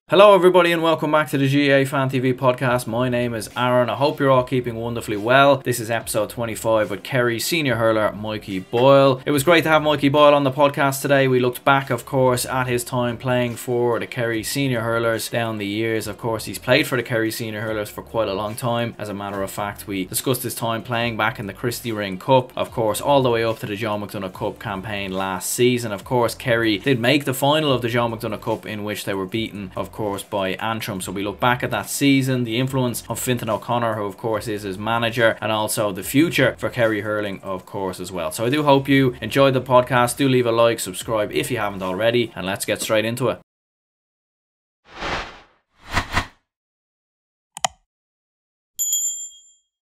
Hello everybody and welcome back to the GA Fan TV podcast. My name is Aaron. I hope you're all keeping wonderfully well. This is episode 25 with Kerry senior hurler Mikey Boyle. It was great to have Mikey Boyle on the podcast today. We looked back, of course, at his time playing for the Kerry senior hurlers down the years. Of course, he's played for the Kerry senior hurlers for quite a long time. As a matter of fact, we discussed his time playing back in the Christy Ring Cup, of course, all the way up to the Joe McDonagh Cup campaign last season. Of course, Kerry did make the final of the Joe McDonagh Cup, in which they were beaten, of course, by Antrim. So we look back at that season, the influence of Fintan OConnor, who of course is his manager, and also the future for Kerry hurling, of course, as well. So I do hope you enjoyed the podcast. Do leave a like, subscribe if you haven't already, and let's get straight into it.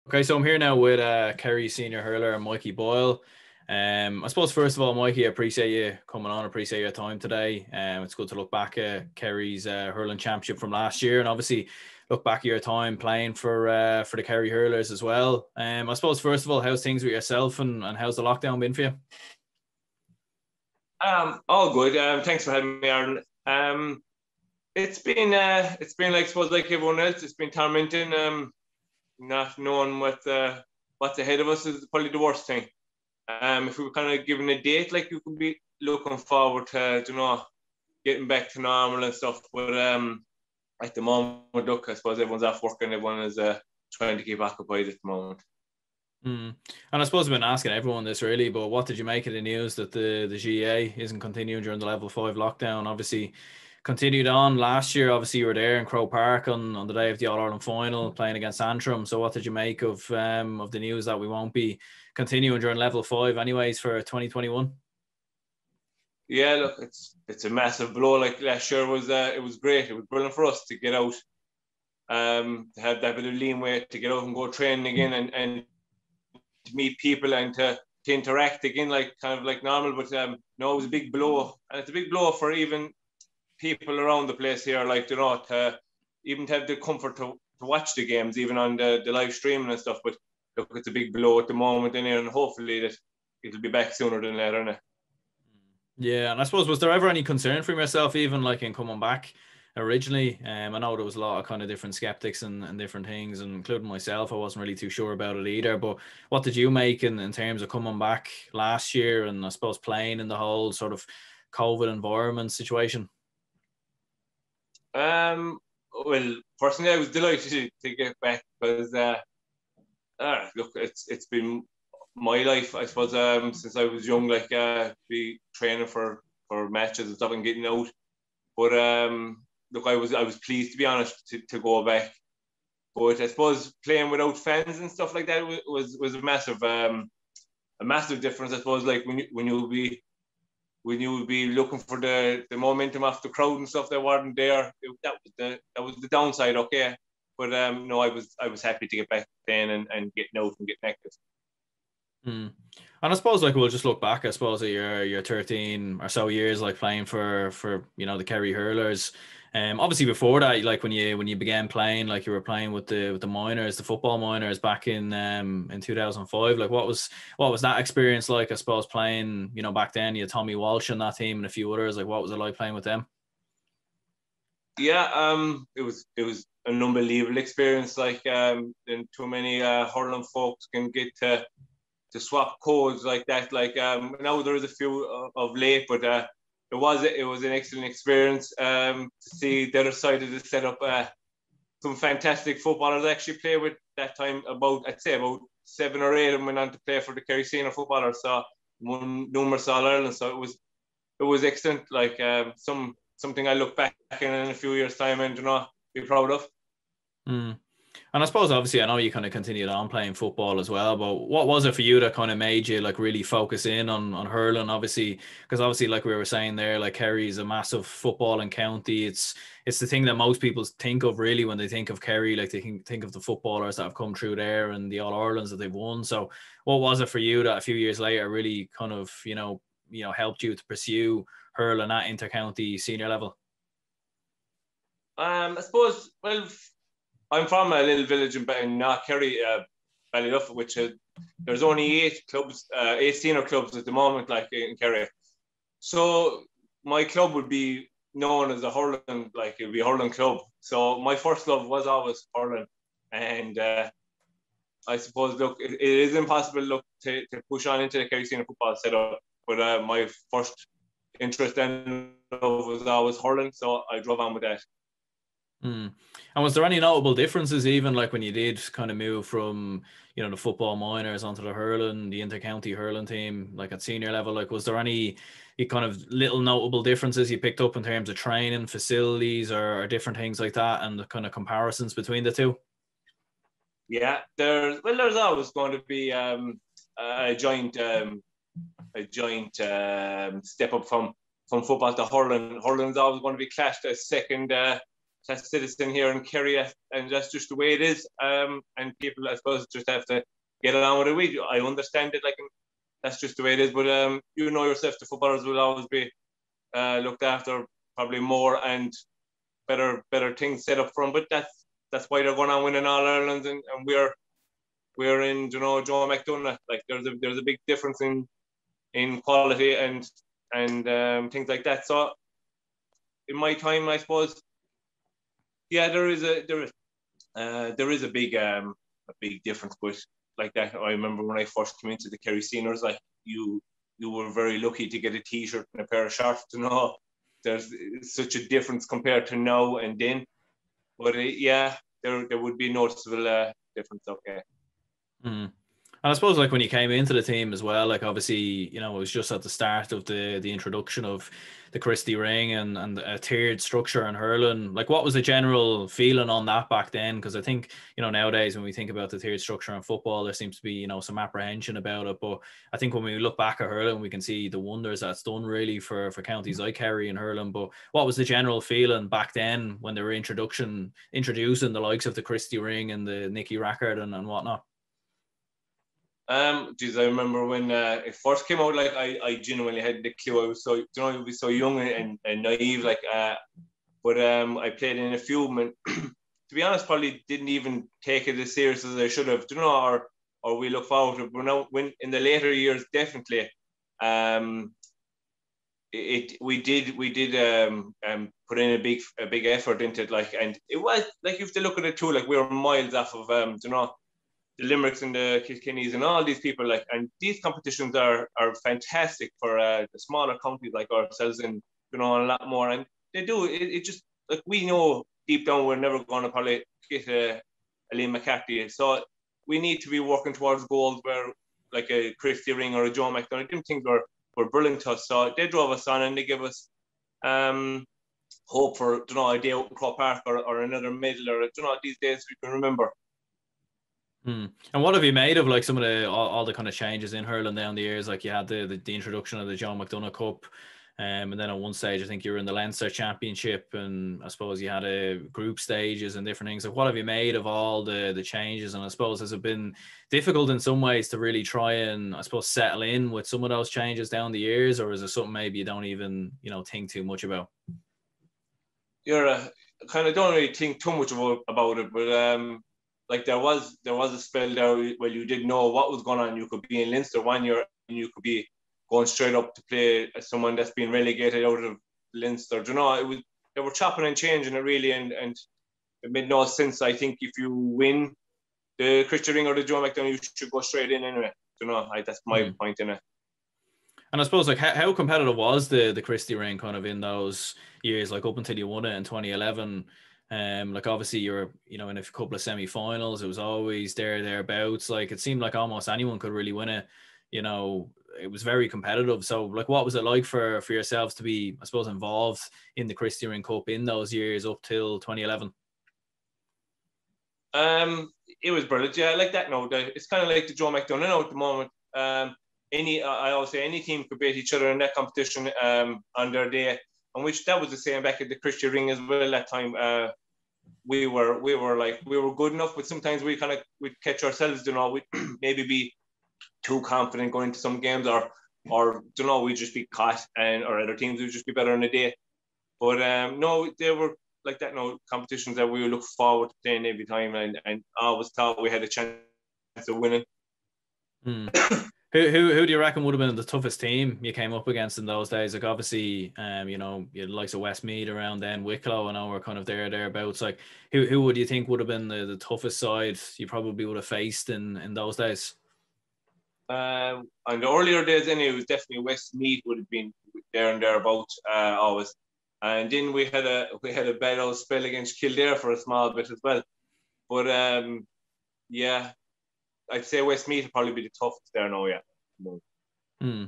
Okay, so I'm here now with Kerry senior hurler Mikey Boyle. I suppose first of all, Mikey, I appreciate you coming on. I appreciate your time today. It's good to look back at Kerry's hurling championship from last year, and obviously look back at your time playing for the Kerry hurlers as well. I suppose first of all, how's things with yourself, and how's the lockdown been for you? All good. Thanks for having me, Aaron. It's been like, I suppose, like everyone else, it's been tormenting. Not knowing what's ahead of us is probably the worst thing. If we were kind of given a date, like, you could be looking forward to, getting back to normal and stuff. But at the moment, look, I suppose everyone's off work and everyone is trying to keep occupied at the moment. And I suppose I've been asking everyone this really, but what did you make of the news that the GA isn't continuing during the level 5 lockdown? Obviously continued on last year. Obviously you were there in Croke Park on the day of the All-Ireland final playing against Antrim. So what did you make of the news that we won't be continuing during level 5 anyways for 2021? Yeah, look, it's a massive blow. Like last year was it was great. It was brilliant for us to get out, to have that bit of leeway to get out and go training again and to meet people and to interact again, like kind of like normal. But no, it was a big blow, and it's a big blow for even people around the place here, like, to even to have the comfort to watch the games, even on the live streaming and stuff. But look, it's a big blow at the moment, and hopefully that it'll be back sooner than later, innit? Yeah, and I suppose, was there ever any concern from yourself, even like in coming back originally? I know there was a lot of kind of different skeptics and different things, and including myself, I wasn't really too sure about it either. But what did you make in terms of coming back last year, and I suppose playing in the whole sort of COVID environment situation? Well, personally, I was delighted to get back because look, it's been my life, I suppose, since I was young, like, be training for matches and stuff and getting out. But look, I was pleased, to be honest, to go back. But I suppose playing without fans and stuff like that was a massive difference. I suppose, like, when you would be looking for the momentum off the crowd and stuff that weren't there, that was the downside. Okay, but no, I was happy to get back playing and getting out and getting active. And I suppose, like, we'll just look back, I suppose, at your 13 or so years, like, playing for the Kerry hurlers. Obviously before that, like, when you began playing, like, you were playing with the minors, the football minors, back in 2005. Like, what was that experience like? I suppose playing, back then you had Tommy Walsh on that team and a few others. Like, what was it like playing with them? Yeah, it was an unbelievable experience. Like, and too many hurling folks can get to swap codes like that. Like, now there is a few of late, but it was an excellent experience to see the other side of the setup. Some fantastic footballers actually play with that time. I'd say about 7 or 8 of them went on to play for the Kerry senior footballers. So won numerous All-Ireland. So it was excellent. Like, something I look back in a few years' time and be proud of. And I suppose, obviously, I know you kind of continued on playing football as well, but what was it for you that kind of made you, like, really focus in on hurling? Obviously, because obviously, like we were saying there, like, Kerry is a massive footballing county. It's the thing that most people think of really when they think of Kerry. Like, they think of the footballers that have come through there and the All-Irelands that they've won. So what was it for you that a few years later really kind of, helped you to pursue hurling at inter-county senior level? I suppose, well, I'm from a little village in Kerry, Ballyduff, which there's only 8 senior clubs at the moment, like, in Kerry. So my club would be known as a hurling, like it'd be a hurling club. So my first love was always hurling, and I suppose, look, it is impossible, look, to push on into the Kerry senior football setup. But my first interest in love was always hurling, so I drove on with that. And was there any notable differences, even like when you did kind of move from, you know, the football minors onto the hurling, the inter-county hurling team, like at senior level? Like, was there any kind of little notable differences you picked up in terms of training facilities or different things like that, and the kind of comparisons between the two? Yeah, there's always going to be a joint step up from football to hurling. Hurling's always going to be classed as second class citizen here in Kerry, and that's just the way it is. And people, I suppose, just have to get along with it. I understand it, like, that's just the way it is. But you know yourself, the footballers will always be looked after, probably more and better things set up for them. But that's why they're going on winning All-Ireland, and we're in, you know, Joe McDonagh. Like, there's a big difference in quality and things like that. So in my time, I suppose, yeah, there is a big difference. But like that, I remember when I first came into the Kerry seniors, like, you were very lucky to get a T-shirt and a pair of shorts. You know, there's such a difference compared to now and then. But yeah, there would be noticeable difference. Okay. And I suppose, like, when you came into the team as well, like, obviously, you know, it was just at the start of the introduction of the Christy Ring and a tiered structure in hurling. Like, what was the general feeling on that back then? Because I think, you know, nowadays when we think about the tiered structure in football, there seems to be, you know, some apprehension about it. But I think when we look back at hurling, we can see the wonders that's done really for counties like Kerry and hurling. But what was the general feeling back then when they were introducing the likes of the Christy Ring and the Nicky Rackard and whatnot? I remember when it first came out, like, I genuinely had the clue. I was so, you know, I was so young and naive, like, but I played in a few, and to be honest, probably didn't even take it as serious as I should have, you know, or we look forward to it. But now, when in the later years, definitely, we did put in a big effort into it, like, and it was like, you have to look at it too, like, we were miles off of you know, the Limericks and the Kilkennys and all these people, like, and these competitions are fantastic for the smaller counties like ourselves, and, you know, a lot more, and they do it just, like, we know deep down we're never going to probably get a Liam McCarthy, so we need to be working towards goals where, like, a Christy Ring or a Joe McDonagh, them things were brilliant to us, so they drove us on and they give us hope for, you know, a day out in Croke Park or another medal, or, you know, these days we can remember. And what have you made of, like, some of the all the kind of changes in hurling down the years? Like, you had the introduction of the Joe McDonagh Cup, and then at one stage I think you were in the Leinster Championship, and I suppose you had a group stages and different things. Like, what have you made of all the changes? And I suppose, has it been difficult in some ways to really try and, I suppose, settle in with some of those changes down the years, or is it something maybe you don't even, you know, think too much about? You're kind of don't really think too much about it, but like, there was a spell there where you didn't know what was going on. You could be in Leinster one year and you could be going straight up to play as someone that's been relegated out of Leinster. You know, they were chopping and changing it really, and it made no sense. I think if you win the Christy Ring or the Joe McDonagh, you should go straight in anyway. You know, that's my point in it. And I suppose, like, how competitive was the Christy Ring kind of in those years, like up until you won it in 2011? Like, obviously you're, you know, in a couple of semi-finals, it was always thereabouts. Like, it seemed like almost anyone could really win it. You know, it was very competitive. So, like, what was it like for yourselves to be, I suppose, involved in the Christy Ring Cup in those years up till 2011? It was brilliant. Yeah, I like that. No, it's kind of like the Joe McDonagh now at the moment. I always say any team could beat each other in that competition on their day, and which that was the same back at the Christy Ring as well. That time, we were good enough, but sometimes we'd catch ourselves, you know, we'd maybe be too confident going into some games, or you know, we'd just be caught, or other teams would just be better in the day. But no, they were like that. No, competitions that we would look forward to playing every time, and I always thought we had a chance of winning. Who do you reckon would have been the toughest team you came up against in those days? Like obviously, you know, you had the likes of Westmeath around then, Wicklow, I know we're kind of thereabouts. Like who would you think would have been the toughest side you probably would have faced in those days? And the earlier days, anyway, it was definitely Westmeath would have been there and thereabouts always. And then we had a bad old spell against Kildare for a small bit as well. But yeah, I'd say Westmeath would probably be the toughest there now. Yeah. Hmm.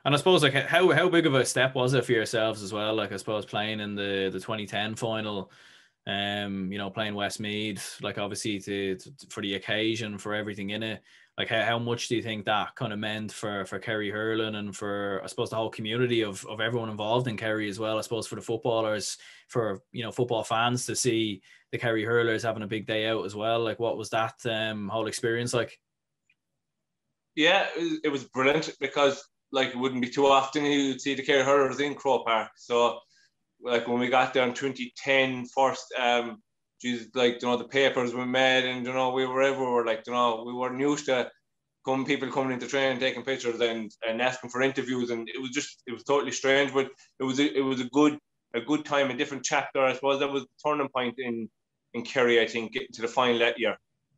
And I suppose like how big of a step was it for yourselves as well? Like I suppose playing in the 2010 final, you know, playing Westmeath, like obviously for the occasion, for everything in it. Like how much do you think that kind of meant for Kerry hurling and for I suppose the whole community of everyone involved in Kerry as well? I suppose for the footballers, for you know football fans to see the Kerry hurlers having a big day out as well. Like what was that whole experience like? Yeah, it was brilliant because like it wouldn't be too often you'd see the Kerry Hurlers in Croke Park. So like when we got there in 2010 first, geez, like the papers were made and we were everywhere. Like we weren't used to people coming into training, taking pictures and asking for interviews, and it was totally strange, but it was a good time, a different chapter. I suppose that was the turning point in Kerry. I think getting to the final that year.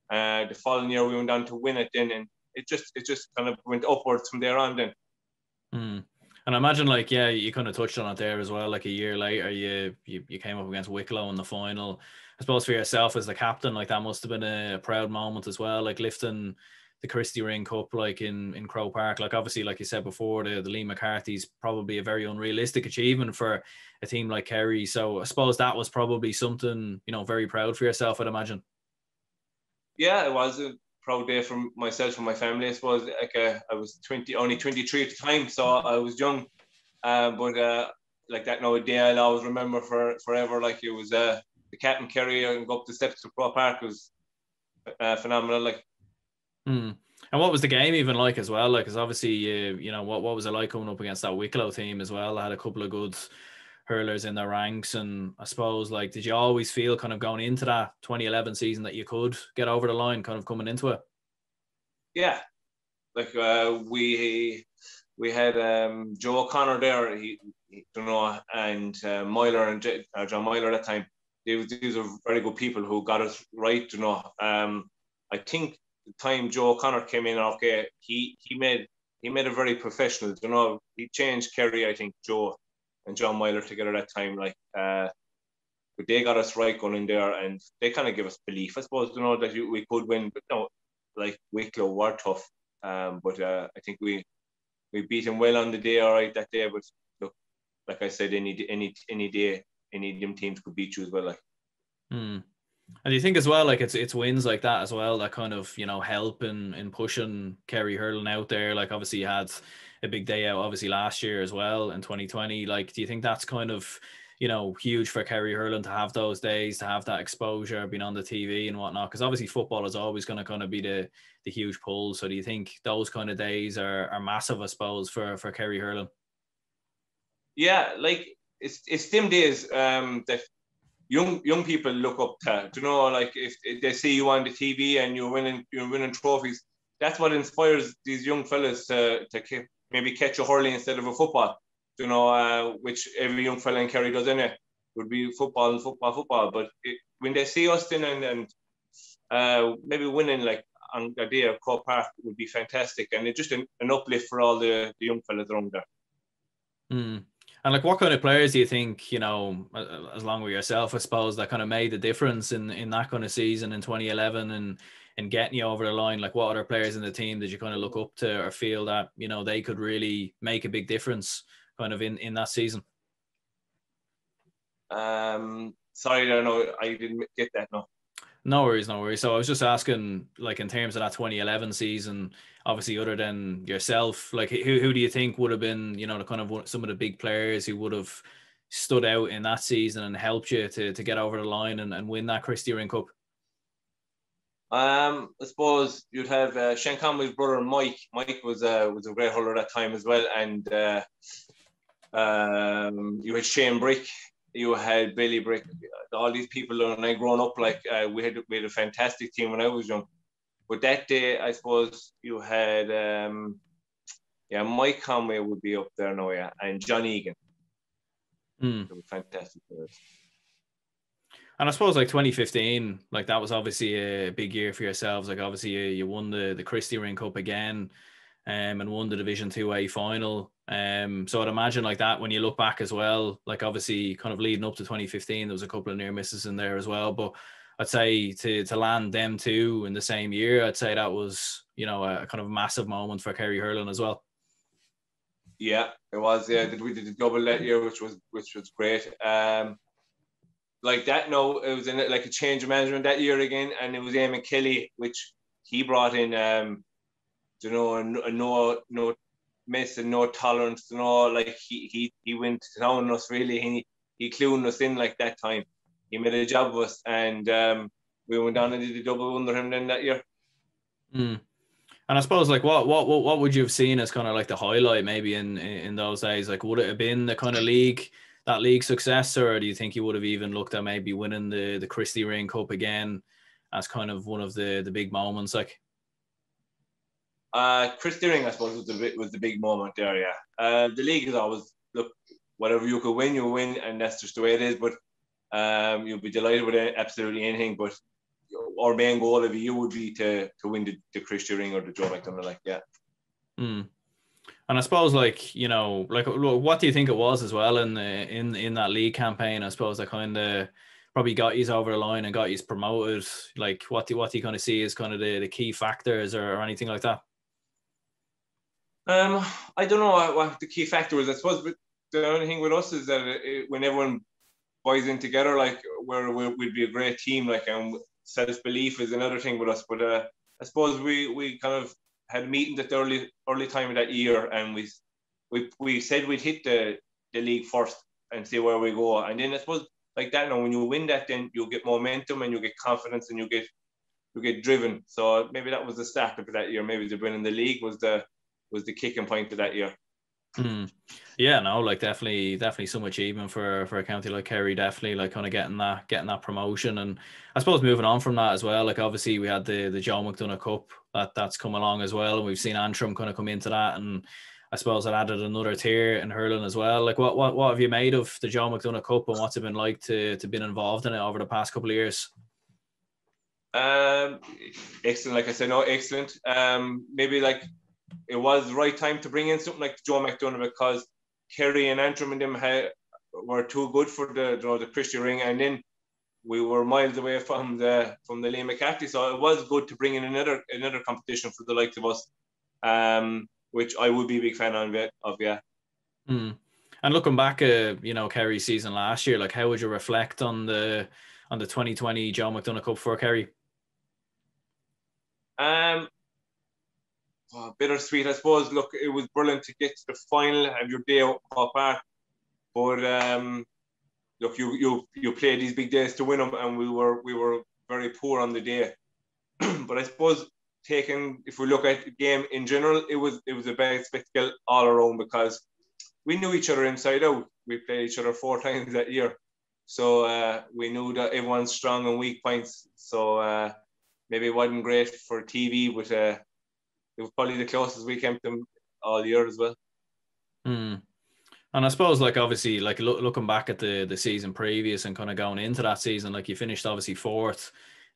The following year we went on to win it then, and it just kind of went upwards from there on then. Mm. And I imagine, like, yeah, you kind of touched on it there as well. Like a year later, you came up against Wicklow in the final. I suppose for yourself as the captain, like that must have been a proud moment as well. Like lifting the Christy Ring Cup, like in Croke Park. Like obviously, like you said before, the Lee McCarthy's probably a very unrealistic achievement for a team like Kerry. So I suppose that was probably something very proud for yourself, I'd imagine. Yeah, it was a proud day for myself and my family. I suppose like I was only 23 at the time, so I was young. But like that now a day I'll always remember forever. Like it was the captain Kerry and go up the steps to Croke Park was phenomenal. Like. Mm. And what was the game even like as well? Like, because obviously, what was it like coming up against that Wicklow team as well? They had a couple of good hurlers in their ranks, and I suppose like, did you always feel kind of going into that 2011 season that you could get over the line, kind of coming into it? Yeah, like we had Joe O'Connor there, and Myler and John Myler at that time. These are very good people who got us right. I think the time Joe O'Connor came in, okay, he made a very professional. He changed Kerry. I think Joe and John Myler together that time. Like, but they got us right going in there, and they kind of give us belief, I suppose. That we could win, but no, like Wicklow were tough. But I think we beat them well on the day, all right, that day. But look, like I said, any day, any of them teams could beat you as well. Like. Mm. And do you think as well, like it's wins like that as well that kind of help in pushing Kerry hurling out there? Like obviously you had a big day out obviously last year as well in 2020. Like do you think that's kind of huge for Kerry hurling to have those days, to have that exposure, being on the TV and whatnot? Because obviously football is always going to kind of be the huge pull. So do you think those kind of days are massive, I suppose, for Kerry hurling? Yeah, like it's them days that young people look up to. Like if they see you on the TV and you're winning trophies, that's what inspires these young fellas to maybe catch a hurling instead of a football. Which every young fella in Kerry does in it would be football and football. But when they see us then and maybe winning like on a day of Croke Park would be fantastic, and it's just an uplift for all the young fellas around there. Mm. And like, what kind of players do you think, as long with yourself, I suppose, that kind of made the difference in that kind of season in 2011 and getting you over the line? Like, what other players in the team did you kind of look up to or feel that, they could really make a big difference kind of in that season? Sorry, I didn't get that. No. No worries, no worries. So I was just asking, like, in terms of that 2011 season, obviously, other than yourself, like, who do you think would have been, the kind of some of the big players who would have stood out in that season and helped you to get over the line and win that Christy Ring Cup? I suppose you'd have Shane Conway's brother Mike. Mike was a great hurler at that time as well, and you had Shane Brick. You had Billy Brick, all these people. When I grown up, like we had a fantastic team when I was young. But that day, I suppose you had Yeah, Mike Conway would be up there now, yeah, and John Egan. Mm. They were fantastic players. And I suppose like 2015, like that was obviously a big year for yourselves. Like obviously you won the Christy Ring Cup again, and won the Division 2A final. So I'd imagine like that when you look back as well, like obviously kind of leading up to 2015, there was a couple of near misses in there as well. But I'd say to land them two in the same year, I'd say that was, you know, a kind of massive moment for Kerry hurling as well. Yeah, it was. Yeah, we did a double that year, which was great. Like that, no, it was in like a change of management that year again, and it was Eamon Kelly, which he brought in, you know, no mess and no tolerance, you know, like he went down us really. He clued us in like that time. He made a job of us, and we went down and did a double under him then that year. Mm. And I suppose like what would you have seen as kind of like the highlight maybe in those days? Like would it have been the kind of that league success, or do you think you would have even looked at maybe winning the Christy Ring Cup again as kind of one of the big moments? Like Christy Ring, I suppose, was the big moment there. Yeah, the league is always, look, whatever you could win, you win, and that's just the way it is. But you'll be delighted with absolutely anything. But our main goal of you would be to win the Christy Ring or the Joe McDonagh, like, yeah. Mm. And I suppose, like, you know, like, what do you think it was as well in that league campaign? I suppose that kind of probably got you over the line and got you promoted. Like, what do you kind of see as kind of the key factors or anything like that? I don't know what the key factor was. I suppose the only thing with us is that when everyone buys in together, like we'd be a great team, like, and self-belief is another thing with us. But I suppose we kind of had meetings at the early time of that year, and we said we'd hit the league first and see where we go. And then I suppose like that, now when you win that, then you'll get momentum and you get confidence and you get driven. So maybe that was the start of that year. Maybe the winning the league was the kicking point of that year. Mm. Yeah, no, like definitely some achievement for a county like Kerry, definitely like kind of getting that promotion. And I suppose moving on from that as well, like obviously we had the Joe McDonagh Cup that's come along as well, and we've seen Antrim kind of come into that, and I suppose it added another tier in hurling as well. Like what have you made of the Joe McDonagh Cup, and what's it been like to been involved in it over the past couple of years? Excellent, like I said, no, excellent. Maybe like it was the right time to bring in something like Joe McDonagh, because Kerry and Antrim and them were too good for the Christy Ring, and then we were miles away from the Liam McCarthy, so it was good to bring in another competition for the likes of us, which I would be a big fan of, yeah. Mm. And looking back at, you know, Kerry's season last year, like how would you reflect on the 2020 Joe McDonagh Cup for Kerry? Bittersweet, I suppose. Look, it was brilliant to get to the final, have your day out in Park, but look, you play these big days to win them, and we were very poor on the day. But I suppose if we look at the game in general, it was a bad spectacle all around, because we knew each other inside out. We played each other 4 times that year, so we knew that everyone's strong and weak points. So maybe it wasn't great for TV, but it was probably the closest we came to them all year as well. Mm. And I suppose, like, obviously, like looking back at the season previous and kind of going into that season, like you finished obviously 4th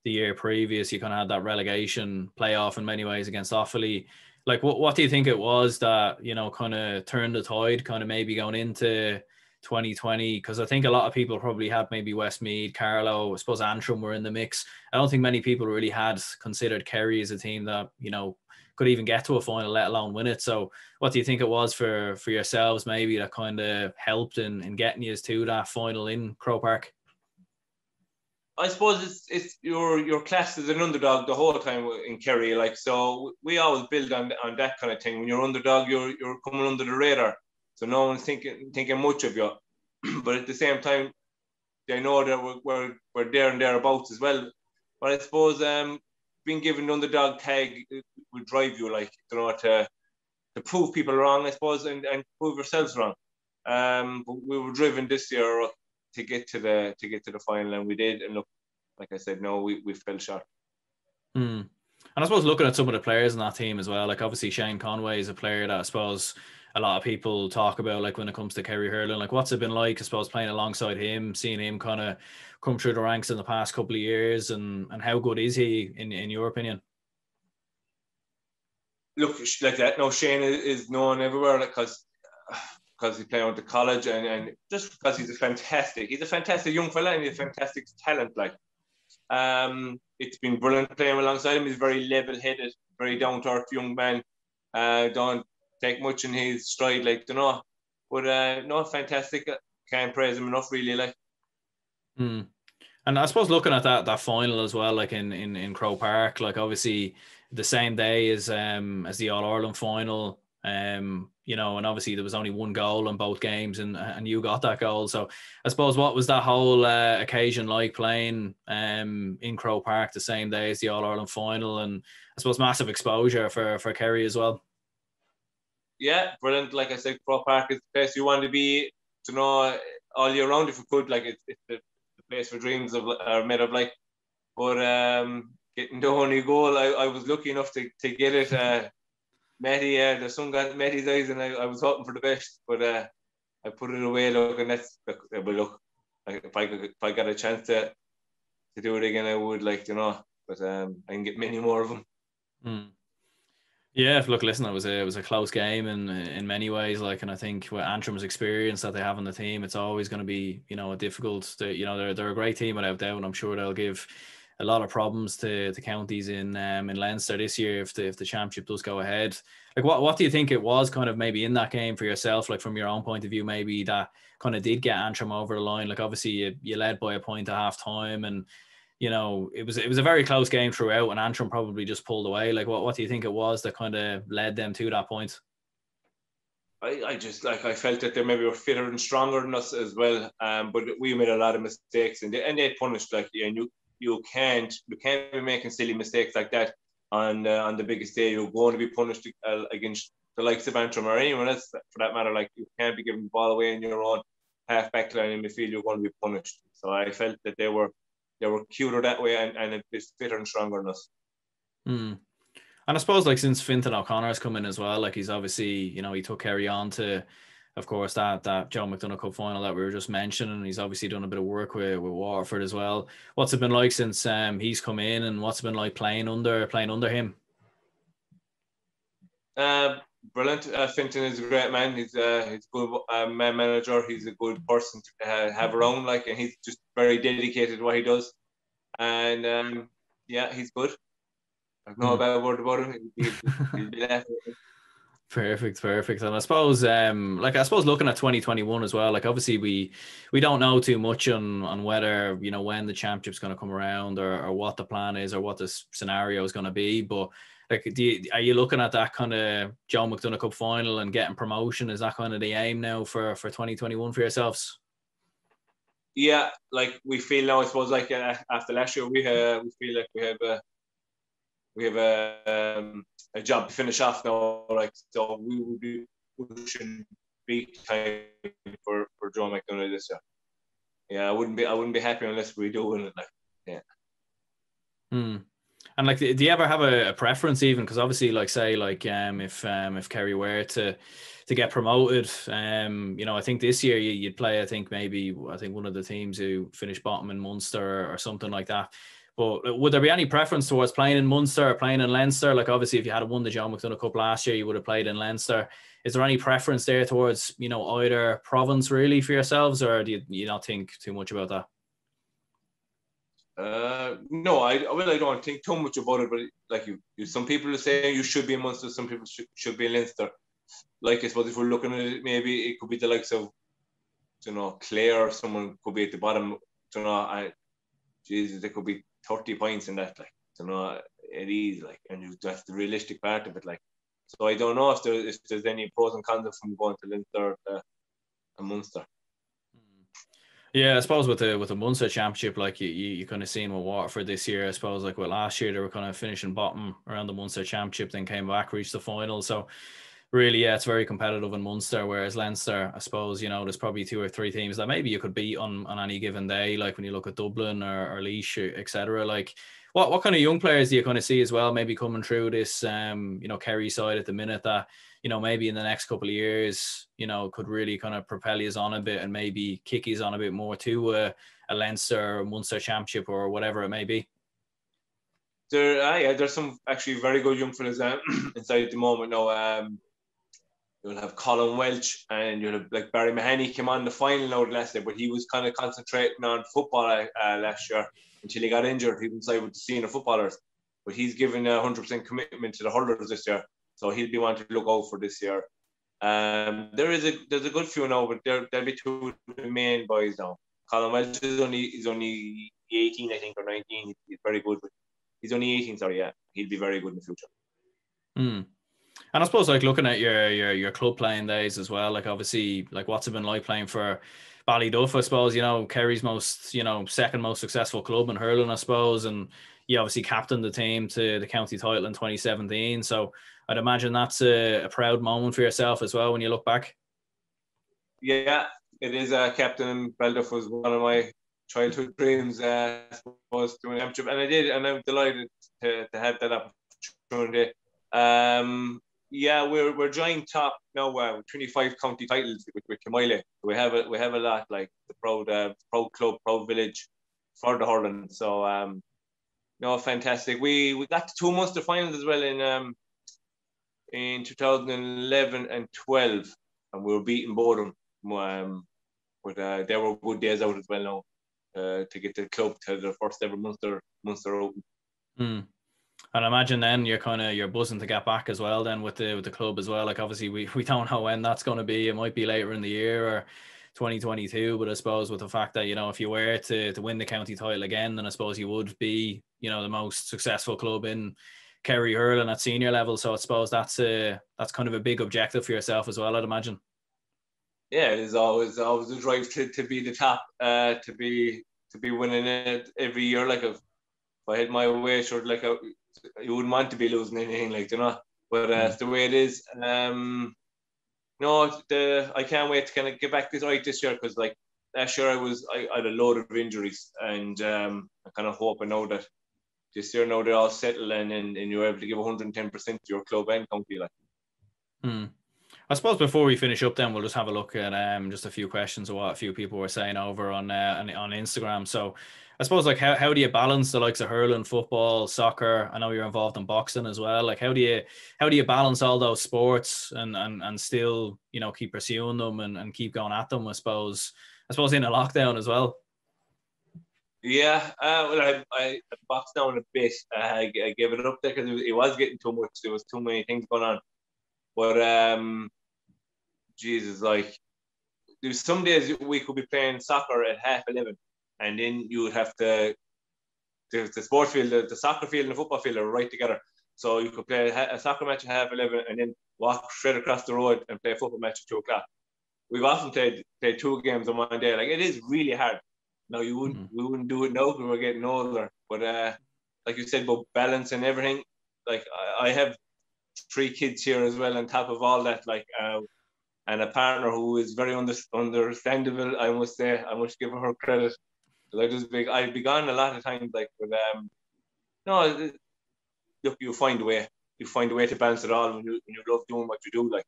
the year previous. You kind of had that relegation playoff in many ways against Offaly. Like, what do you think it was that, you know, kind of turned the tide, kind of maybe going into 2020? Because I think a lot of people probably had maybe Westmeath, Carlow, I suppose Antrim were in the mix. I don't think many people really had considered Kerry as a team that, you know, could even get to a final, let alone win it. So what do you think it was for yourselves maybe that kind of helped in getting you to that final in Croke Park? I suppose it's your class as an underdog the whole time in Kerry. Like, so we always build on that kind of thing. When you're underdog, you're coming under the radar, so no one's thinking much of you. But at the same time, they know that we're there and thereabouts as well. But I suppose being given the underdog tag would drive you, like, you know, to prove people wrong, I suppose, and prove yourselves wrong. But we were driven this year to get to the final, and we did. And look, like I said, no, we fell short. Mm. And I suppose looking at some of the players in that team as well, like obviously Shane Conway is a player that I suppose a lot of people talk about, like when it comes to Kerry hurling. Like, what's it been like, I suppose, playing alongside him, seeing him kind of come through the ranks in the past couple of years, and how good is he in your opinion? Look, like that. No, Shane is known everywhere, like, because he played out to college, and just because he's a fantastic young fella, and he's a fantastic talent. Like, it's been brilliant playing alongside him. He's very level-headed, very down-to-earth young man. Don't take much in his stride, like, you know. But no, fantastic. Can't praise him enough, really. Like. And I suppose looking at that final as well, like in Croke Park, like obviously the same day as the All-Ireland final, you know, and obviously there was only one goal in both games, and you got that goal. So I suppose, what was that whole occasion like, playing in Croke Park the same day as the All-Ireland final, and I suppose massive exposure for Kerry as well? Yeah, brilliant. Like I said, Croke Park is the place you want to be, you know, all year round if you could. Like, it's the place for dreams are made of. Like, but getting the only goal, I was lucky enough to get it. Matty, the sun got Matty's eyes, and I was hoping for the best, but I put it away. Look, and look, like, if I got a chance to do it again, I would, like, you know. But I can get many more of them. Yeah, look, listen, it was a close game in many ways, like, and I think with Antrim's experience that they have on the team, it's always going to be, you know, a difficult. You know, they're a great team without doubt, and I'm sure they'll give a lot of problems to counties in Leinster this year if the championship does go ahead. Like, what do you think it was kind of maybe in that game for yourself, like from your own point of view, maybe that kind of did get Antrim over the line? Like, obviously you led by a point at half time, and you know, it was a very close game throughout, and Antrim probably just pulled away. Like, what do you think it was that kind of led them to that point? I just, like, I felt that they maybe were fitter and stronger than us as well. But we made a lot of mistakes, and they punished, like, and you can't be making silly mistakes like that on the biggest day. You're going to be punished against the likes of Antrim or anyone else for that matter. Like, you can't be giving the ball away in your own half back line in midfield. You're going to be punished. So I felt that they were cuter that way, and a bit fitter and stronger than us. And I suppose, like, since Fintan OConnor has come in as well, like, he's obviously, you know, he took Kerry on to, of course, that Joe McDonagh Cup final that we were just mentioning. He's obviously done a bit of work with Waterford as well. What's it been like since he's come in, and what's it been like playing under him? Brilliant. Fintan is a great man. He's a good man manager. He's a good person to have around, like, and he's just very dedicated to what he does. And yeah, he's good. I've no bad word about him. He'll be laughing. Perfect. And I suppose, looking at 2021 as well, like, obviously we don't know too much on whether, you know, when the championship's going to come around, or what the plan is, or what the scenario is going to be. But, like, are you looking at that kind of Joe McDonagh Cup final and getting promotion? Is that kind of the aim now for 2021 for yourselves? Yeah, like, we feel now, I suppose, like, after last year, we feel like we have a job to finish off now. Like, so we will be pushing big time for Joe McDonagh this year. Yeah, I wouldn't be happy unless we do win it. Like, yeah. And, like, do you ever have a preference, even? Because obviously, like, say, like, if Kerry were to get promoted, you know, I think this year you'd play, I think one of the teams who finished bottom in Munster or something like that. But would there be any preference towards playing in Munster or playing in Leinster? Like, obviously, if you had won the Joe McDonagh Cup last year, you would have played in Leinster. Is there any preference there towards, you know, either province really for yourselves, or do you not think too much about that? No, I don't think too much about it. But, like, you some people are saying you should be in Munster, some people should be in Leinster. Like, I suppose if we're looking at it, maybe it could be the likes of, you know, Clare, or someone could be at the bottom. You know, Jesus, there could be 30 points in that, like, you know, it is, like, and that's the realistic part of it, like. So I don't know if there's any pros and cons from going to Leinster or Munster. Yeah, I suppose with the Munster Championship, like, you kind of seen with Waterford this year. I suppose, like, with last year, they were kind of finishing bottom around the Munster Championship, then came back, reached the final. So really, yeah, it's very competitive in Munster. Whereas Leinster, I suppose, you know, there's probably 2 or 3 teams that maybe you could beat on any given day. Like, when you look at Dublin or Laois, etc. Like, What kind of young players do you kind of see as well, maybe coming through this, Kerry side at the minute that, maybe in the next couple of years, could really kind of propel you on a bit and maybe kick you on a bit more to a Leinster or Munster championship or whatever it may be? There's some actually very good young fellas inside at the moment now. You'll have Colin Welch and you'll have like Barry Mahoney came on the final now last year, but he was kind of concentrating on football last year until he got injured. He was with the senior footballers, but he's given 100% commitment to the hurlers this year, so he'll be wanting to look out for this year. There's a good few now, but there'll be two of the main boys now. Colin Welch is only 18, I think, or 19. He's very good, but he's only 18. Sorry, yeah, he'll be very good in the future. And I suppose like looking at your club playing days as well, like obviously like what's it been like playing for Ballyduff, I suppose, Kerry's most, second most successful club in hurling, I suppose, and you obviously captained the team to the county title in 2017. So I'd imagine that's a proud moment for yourself as well when you look back. Yeah, it is. Captain Ballyduff was one of my childhood dreams, I suppose, doing an championship, and I did, and I'm delighted to have that opportunity. We're joint top now with 25 county titles with Kemoyle. We have a lot, like the proud club, proud village for the hurling. So fantastic. We got to 2 Munster finals as well in 2011 and 12, and we were beating both of them. But there were good days out as well now to get the club to the first ever Munster Open. And I imagine then you're buzzing to get back as well then with the club as well. Like obviously we don't know when that's going to be. It might be later in the year or 2022, but I suppose with the fact that, if you were to win the county title again, then I suppose you would be, the most successful club in Kerry hurling at senior level. So I suppose that's kind of a big objective for yourself as well, I'd imagine. Yeah, it is always a drive to be the top, to be winning it every year. Like if I had my way, sure, like you wouldn't want to be losing anything, but it's the way it is. I can't wait to kind of get back this year, because like last year I had a load of injuries, and I kind of hoping now that this year now they're all settled and you're able to give 110% to your club and county. I suppose before we finish up, then we'll just have a look at just a few questions of what a few people were saying over on Instagram. So I suppose like how do you balance the likes of hurling, football, soccer? I know you're involved in boxing as well. Like how do you balance all those sports and still keep pursuing them and keep going at them? I suppose in a lockdown as well. Yeah, well, I boxed down a bit. I gave it up there because it was getting too much. There was too many things going on. But Jesus, like there's some days we could be playing soccer at 11:30, and then you would have the sports field, the soccer field and the football field are right together. So you could play a soccer match at 11:30 and then walk straight across the road and play a football match at 2:00. We've often played 2 games in one day. Like it is really hard. Now we wouldn't do it now because we're getting older. But like you said about balance and everything, like I have 3 kids here as well on top of all that, and a partner who is very understandable. I must say, I must give her credit. I'd be gone a lot of times, look, you find a way. You find a way to balance it all when you love doing what you do, like.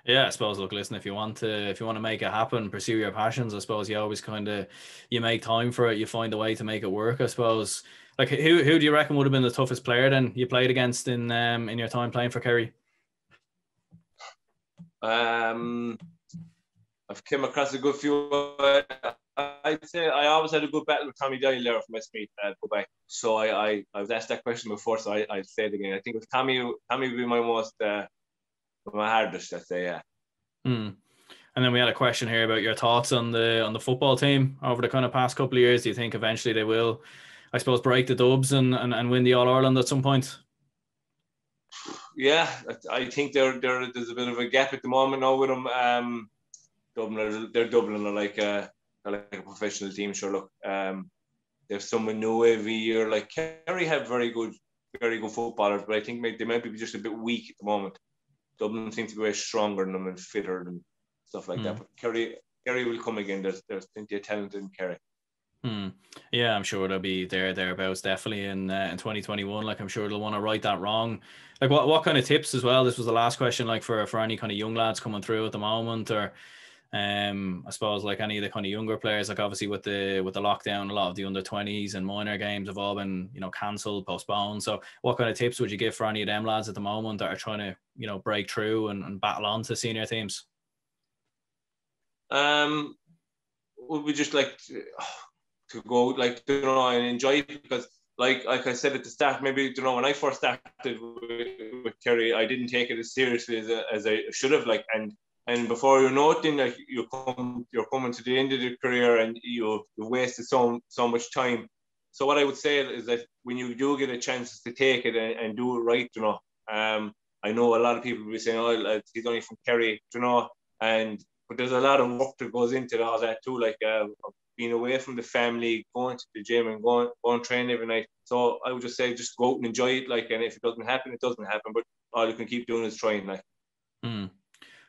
Yeah, I suppose. Look, listen. If you want to make it happen, pursue your passions. I suppose you always you make time for it. You find a way to make it work. I suppose. Like, who do you reckon would have been the toughest player then you played against in your time playing for Kerry? I've come across a good few. I'd say I always had a good battle with Tommy Doyle there from Westmeath at Quebec. So I was asked that question before, so I'll say it again. I think it was Tommy would be my most my hardest, I'd say, yeah. And then we had a question here about your thoughts on the football team over the kind of past couple of years. Do you think eventually they will, I suppose, break the Dubs and win the All-Ireland at some point? Yeah, I think there's a bit of a gap at the moment now with them. Dublin are like a professional team. Sure, look, there's someone new every year. Like Kerry have very good footballers, but I think they might be just a bit weak at the moment. Dublin seems to be way stronger than them and fitter and stuff like that. But Kerry will come again. There's plenty of talent in Kerry. Yeah, I'm sure they'll be thereabouts definitely in 2021. Like, I'm sure they'll want to right that wrong. Like, what kind of tips as well? This was the last question. Like, for any kind of young lads coming through at the moment, or I suppose like any of the kind of younger players. Like, obviously with the lockdown, a lot of the under-20s and minor games have all been cancelled, postponed. So, what kind of tips would you give for any of them lads at the moment that are trying to break through and battle on to senior teams? Would we just like to go and enjoy it, because like I said at the start, maybe when I first started with Kerry, I didn't take it as seriously as I should have, and before you know it, then you're coming to the end of your career and you've wasted so much time. So what I would say is that when you do get a chance to take it and do it right, I know a lot of people will be saying, oh, he's only from Kerry, but there's a lot of work that goes into all that too, being away from the family, going to the gym and going train every night. So I would just say, just go out and enjoy it, and if it doesn't happen, it doesn't happen. But all you can keep doing is trying,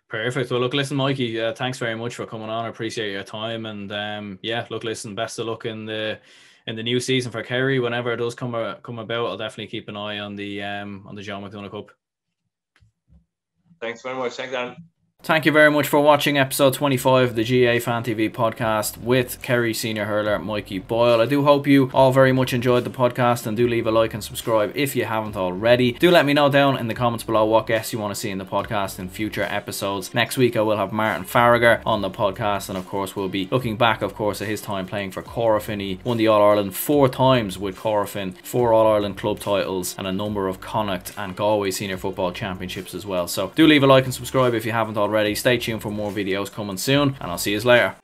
Perfect. Well, look, listen, Mikey, thanks very much for coming on. I appreciate your time, and look, listen, best of luck in the new season for Kerry. Whenever it does come about, I'll definitely keep an eye on the Joe McDonagh Cup. Thanks very much. Thanks, Dan. Thank you very much for watching episode 25 of the GA Fan TV podcast with Kerry senior hurler Mikey Boyle. I do hope you all very much enjoyed the podcast, and do leave a like and subscribe if you haven't already. Do let me know down in the comments below what guests you want to see in the podcast in future episodes. Next week I will have Martin Farragher on the podcast, and of course we'll be looking back, of course, at his time playing for Corofin. He won the All-Ireland 4 times with Corofin, 4 All-Ireland club titles, and a number of Connacht and Galway senior football championships as well. So do leave a like and subscribe if you haven't already. Stay tuned for more videos coming soon, and I'll see you later.